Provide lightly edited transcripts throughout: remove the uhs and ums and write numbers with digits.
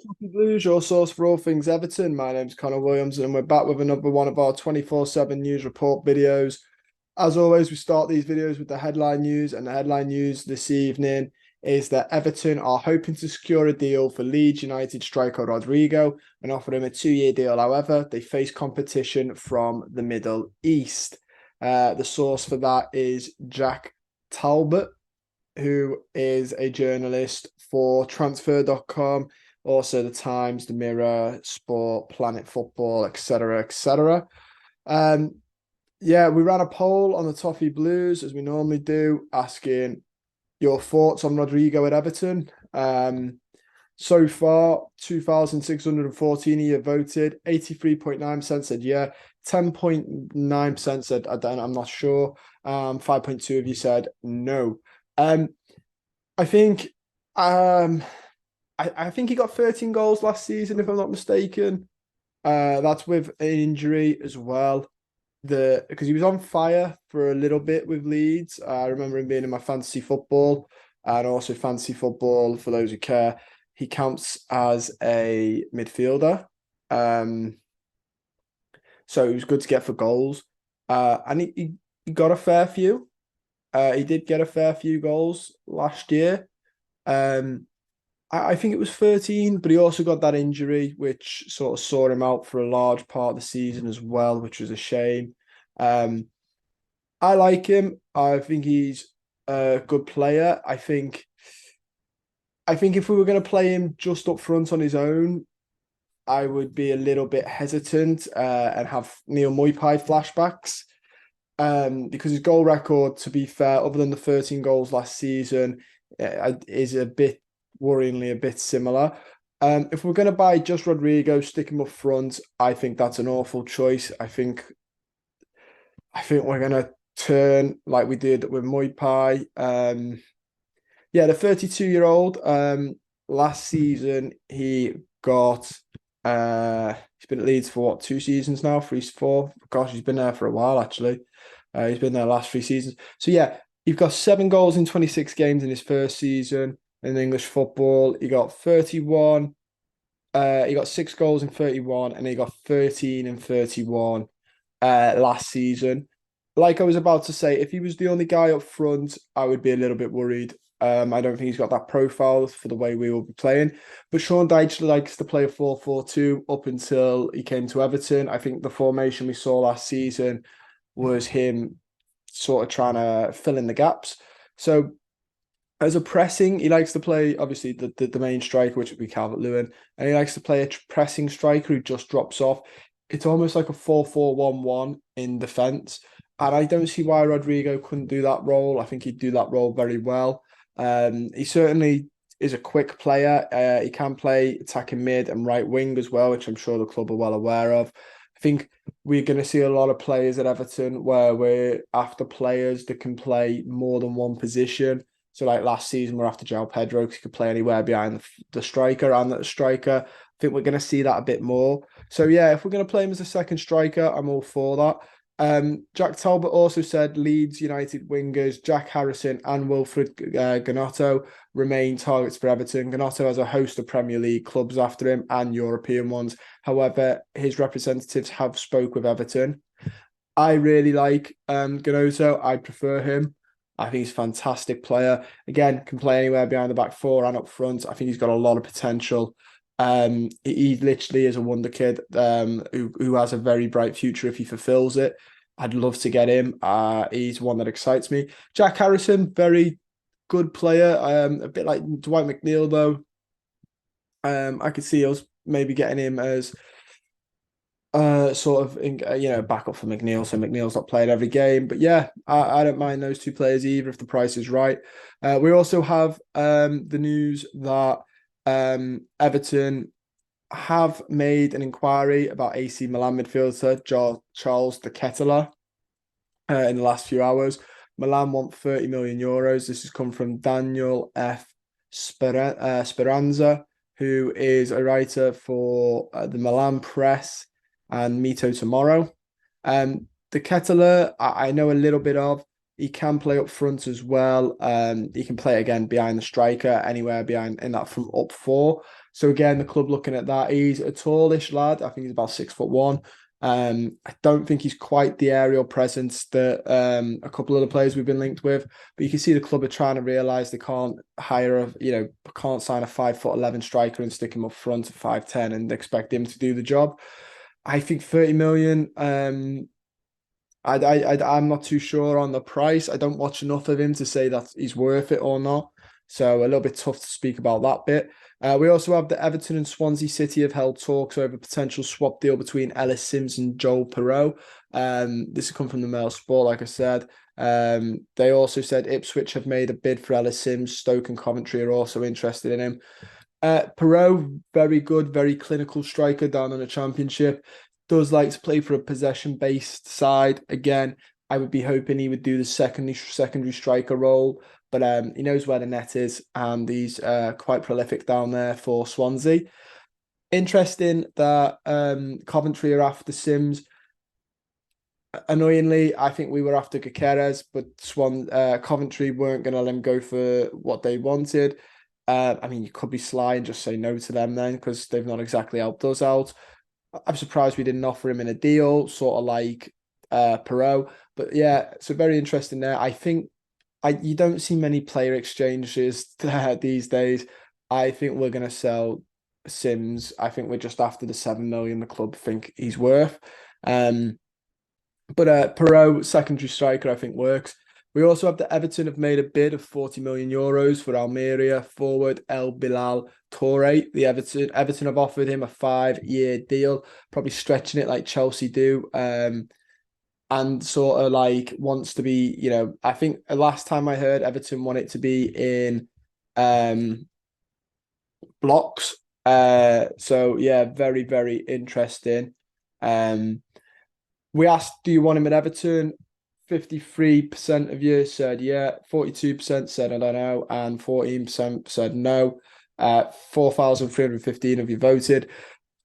Toffee Blues, your source for all things Everton. My name's Connor Williams, and we're back with another one of our 24/7 news report videos. As always, we start these videos with the headline news, and the headline news this evening is that Everton are hoping to secure a deal for Leeds United striker Rodrigo and offer him a 2-year deal. However, they face competition from the Middle East. The source for that is Jack Talbot, who is a journalist for transfer.com, also the Times, the Mirror, Sport, Planet Football, etc., etc. Yeah, we ran a poll on the Toffee Blues, as we normally do, asking your thoughts on Rodrigo at Everton. So far, 2,614 of you voted, 83.9% said yeah, 10.9% said I don't, I'm not sure, 5.2 of you said no. I think I think he got 13 goals last season, if I'm not mistaken. That's with an injury as well. Because he was on fire for a little bit with Leeds. I remember him being in my fantasy football, and also fantasy football, for those who care, he counts as a midfielder. So he was good to get for goals. And he got a fair few. He did get a fair few goals last year. I think it was 13, but he also got that injury, which sort of saw him out for a large part of the season as well, which was a shame. I like him. I think he's a good player. I think if we were going to play him just up front on his own, I would be a little bit hesitant and have Neil Moipai flashbacks. Because his goal record, to be fair, other than the 13 goals last season, is a bit worryingly a bit similar. If we're going to buy just Rodrigo, stick him up front, I think that's an awful choice. I think we're going to turn like we did with Moipai. Yeah, the 32-year-old. Last season he got. He's been at Leeds for what, 2 seasons now, 3, 4. Gosh, he's been there for a while actually. He's been there the last 3 seasons. So yeah, you've got 7 goals in 26 games in his first season in English football. He got 31. He got 6 goals in 31, and he got 13 in 31 last season. Like I was about to say, if he was the only guy up front, I would be a little bit worried. I don't think he's got that profile for the way we will be playing. But Sean Dyche likes to play a 4-4-2 up until he came to Everton. I think the formation we saw last season was him sort of trying to fill in the gaps. So as a pressing, he likes to play, obviously, the main striker, which would be Calvert-Lewin, and he likes to play a pressing striker who just drops off. It's almost like a 4-4-1-1 in defence. And I don't see why Rodrigo couldn't do that role. I think he'd do that role very well. He certainly is a quick player. He can play attacking mid and right wing as well, which I'm sure the club are well aware of. I think we're going to see a lot of players at Everton where we're after players that can play more than one position. So like last season, we're after João Pedro because he could play anywhere behind the striker and the striker. I think we're going to see that a bit more. So yeah, if we're going to play him as a second striker, I'm all for that. Jack Talbot also said Leeds United wingers Jack Harrison and Wilfred Gnonto remain targets for Everton. Gnonto has a host of Premier League clubs after him and European ones. However, his representatives have spoke with Everton. I really like Gnonto. I prefer him. I think he's a fantastic player. Again, can play anywhere behind the back four and up front. I think he's got a lot of potential. He literally is a wonder kid who has a very bright future if he fulfills it. I'd love to get him. He's one that excites me. Jack Harrison, very good player. A bit like Dwight McNeil though. I could see us maybe getting him as sort of backup for McNeil. So McNeil's not played every game, but yeah, I don't mind those 2 players either if the price is right. We also have the news that Everton have made an inquiry about AC Milan midfielder Charles de Ketelaere in the last few hours. Milan want 30 million euros. This has come from Daniel F. Speranza, who is a writer for the Milan Press and Mito Tomorrow. De Ketelaere, I know a little bit of. He can play up front as well. He can play again behind the striker, anywhere behind in that from up 4. So again, the club looking at that. He's a tallish lad. I think he's about 6'1". I don't think he's quite the aerial presence that a couple of the players we've been linked with, but you can see the club are trying to realise they can't can't sign a 5'11" striker and stick him up front at 5'10" and expect him to do the job. I think 30 million. I'm not too sure on the price. I don't watch enough of him to say that he's worth it or not. So a little bit tough to speak about that bit. We also have the Everton and Swansea City have held talks over a potential swap deal between Ellis Sims and Joel Perreault. This has come from the Mail Sport, like I said. They also said Ipswich have made a bid for Ellis Sims. Stoke and Coventry are also interested in him. Perreault, very good, very clinical striker down in the Championship. Does like to play for a possession-based side. Again, I would be hoping he would do the secondary striker role, but he knows where the net is, and he's quite prolific down there for Swansea. Interesting that Coventry are after Sims. Annoyingly, I think we were after Gyökeres, but Coventry weren't going to let him go for what they wanted. I mean, you could be sly and just say no to them then, because they've not exactly helped us out. I'm surprised we didn't offer him in a deal, sort of like Perreault. But yeah, so very interesting there. I think you don't see many player exchanges these days. I think we're going to sell Sims. I think we're just after the 7 million the club think he's worth. But Perreault, secondary striker, I think works. We also have the Everton have made a bid of 40 million euros for Almeria forward BILAL TOURÉ. The Everton have offered him a 5-year deal, probably stretching it like Chelsea do. And sort of like wants to be, I think the last time I heard Everton want it to be in blocks. So yeah, very, very interesting. We asked, do you want him at Everton? 53% of you said yeah, 42% said I don't know, and 14% said no. 4,315 of you voted.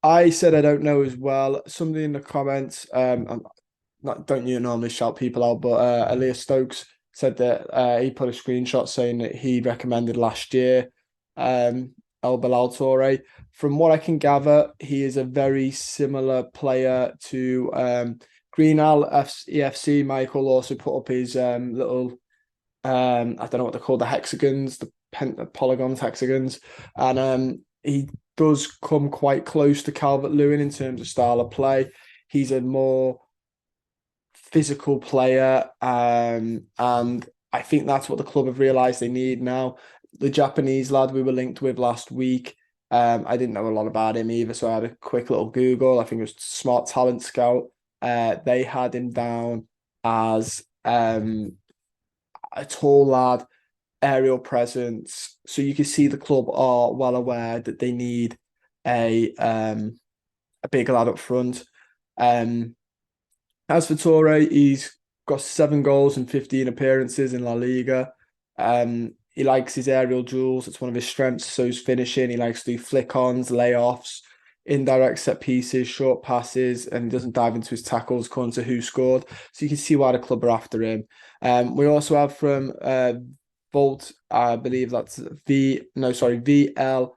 I said I don't know as well. Somebody in the comments, don't you normally shout people out, but Elias Stokes said that he put a screenshot saying that he recommended last year BILAL Touré. From what I can gather, he is a very similar player to Greenall EFC. Michael also put up his little I don't know what they're called, the hexagons, the polygons, hexagons, and he does come quite close to Calvert-Lewin in terms of style of play. He's a more physical player, and I think that's what the club have realised they need now. The Japanese lad we were linked with last week, I didn't know a lot about him either, so I had a quick little Google. I think it was Smart Talent Scout. They had him down as a tall lad, aerial presence. So you can see the club are well aware that they need a big lad up front. As for Touré, he's got 7 goals and 15 appearances in La Liga. He likes his aerial duels. It's one of his strengths. So he's finishing. He likes to do flick-ons, layoffs, indirect set pieces, short passes, and he doesn't dive into his tackles according to who scored. So you can see why the club are after him. We also have from Volt, I believe that's VLNL,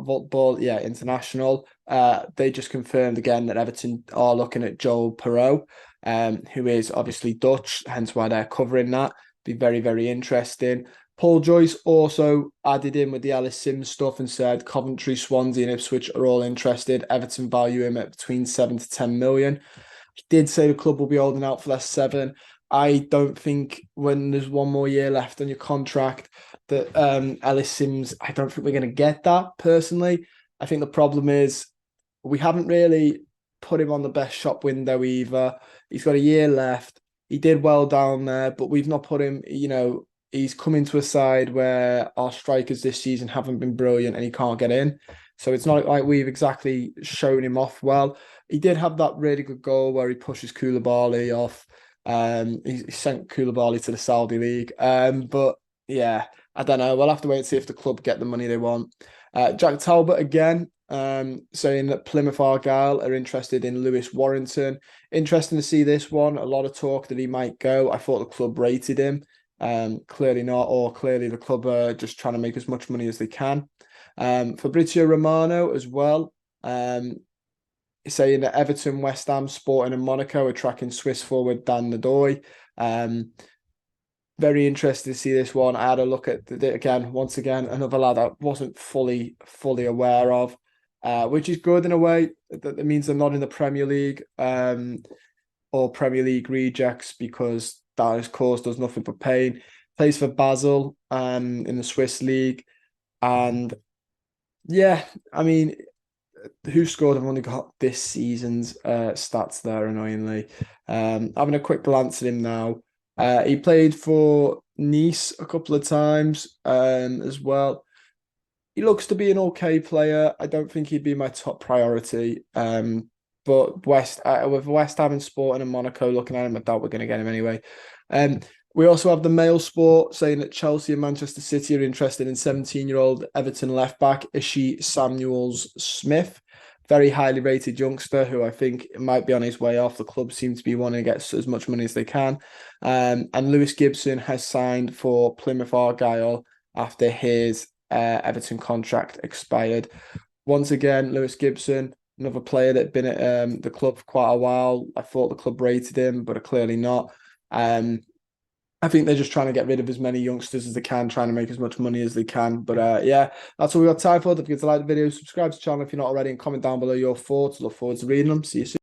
Volt Ball, International. They just confirmed again that Everton are looking at Joel Perreault, who is obviously Dutch, hence why they're covering that. Be very, very interesting. Paul Joyce also added in with the Ellis Sims stuff and said Coventry, Swansea and Ipswich are all interested. Everton value him at between 7 to 10 million. He did say the club will be holding out for that 7. I don't think when there's one more year left on your contract that Ellis Sims, I don't think we're going to get that personally. I think the problem is we haven't really put him on the best shop window either. He's got a year left. He did well down there, but we've not put him, he's come into a side where our strikers this season haven't been brilliant and he can't get in. So it's not like we've exactly shown him off well. He did have that really good goal where he pushes Koulibaly off. He sent Koulibaly to the Saudi League. But yeah, I don't know. We'll have to wait and see if the club get the money they want. Jack Talbot again, saying that Plymouth Argyle are interested in Lewis Warrington. Interesting to see this one. A lot of talk that he might go. I thought the club rated him. Clearly not, or clearly the club are just trying to make as much money as they can. Fabrizio Romano as well. Saying that Everton, West Ham, Sporting and Monaco are tracking Swiss forward Dan Nadoy. Very interested to see this one. I had a look at it again, once again, another lad I wasn't fully aware of, which is good in a way. That means they're not in the Premier League or Premier League rejects, because that has caused us nothing but pain. Plays for Basel in the Swiss league. And yeah, I mean, who scored? I've only got this season's stats there, annoyingly. Having a quick glance at him now. He played for Nice a couple of times as well. He looks to be an okay player. I don't think he'd be my top priority. But with West Ham and Sporting and Monaco looking at him, I doubt we're going to get him anyway. We also have the Mail Sport saying that Chelsea and Manchester City are interested in 17-year-old Everton left back Ishi Samuels-Smith. Very highly rated youngster who I think might be on his way off. The club seem to be wanting to get as much money as they can. And Lewis Gibson has signed for Plymouth Argyle after his Everton contract expired. Once again, Lewis Gibson, another player that had been at the club for quite a while. I thought the club rated him, but clearly not. I think they're just trying to get rid of as many youngsters as they can, trying to make as much money as they can. But yeah, that's all we got time for. Don't forget to like the video, subscribe to the channel if you're not already, and comment down below your thoughts. Look forward to reading them. See you soon.